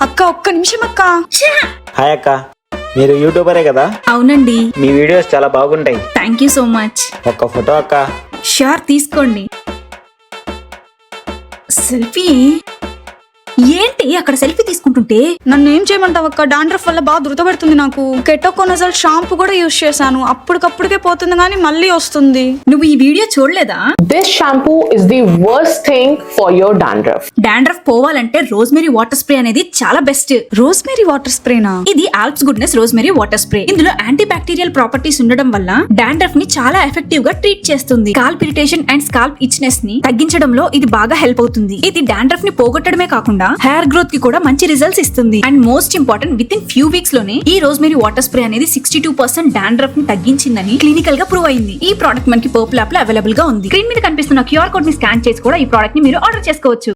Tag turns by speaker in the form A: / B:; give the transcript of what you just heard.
A: అక్క ఒక్క నిమిషం అక్క.
B: హాయ్ అక్క, మీరు యూట్యూబరే కదా?
A: అవునండి.
B: మీ వీడియోస్ చాలా బాగుంటాయి.
A: Thank you so much.
B: ఒక్క ఫోటో అక్క.
A: షూర్, తీసుకోండి. సెల్ఫీ ఏంటి అక్కడ సెల్ఫీ తీసుకుంటుంటే? నన్ను ఏం చేయమంటావు అక్క? డాండ్రఫ్ వల్ల బాగా దురదపెడుతుంది నాకు. కెటోకోనజల్ షాంపూ కూడా యూజ్ చేశాను, అప్పటికప్పుడుకే పోతుంది కానీ మళ్ళీ వస్తుంది. నువ్వు ఈ వీడియో చూడలేదా?
C: This shampoo is the worst thing for your dandruff.
A: Dandruff పోవాలంటే రోజ్మెరీ వాటర్ స్ప్రే అనేది చాలా బెస్ట్. రోజ్మెరీ వాటర్ స్ప్రేనా? ఇది Alps goodness rosemary water spray. ఇందులో యాంటీ బ్యాక్టీరియల్ ప్రాపర్టీస్ ఉండడం వల్ల డాండ్రఫ్ ని చాలా ఎఫెక్టివ్ గా ట్రీట్ చేస్తుంది. Scalp irritation and scalp itchiness ని తగ్గించడంలో ఇది బాగా హెల్ప్ అవుతుంది. ఇది డాండ్రఫ్ ని పోగొట్టడమే కాకుండా హెయిర్ గ్రోత్ కి కూడా మంచి రిజల్ట్స్ ఇస్తుంది. And most important, with in few weeks లోనే ఈ రోజ్మెరీ వాటర్ స్ప్రే అనేది 62% డాండ్రఫ్ ని తగ్గించిందని క్లినికల్ గా ప్రూవ్ అయింది. ఈ ప్రోడక్ట్ మనకి పర్పుల్ యాప్ లో అవైలబుల్ గా ఉంది. స్క్రీన్ మీద కనిపిస్తున్న QR కోడ్ ని స్కాన్ చేసి కూడా ఈ ప్రోడక్ట్ ని మీరు ఆర్డర్ చేసుకోవచ్చు.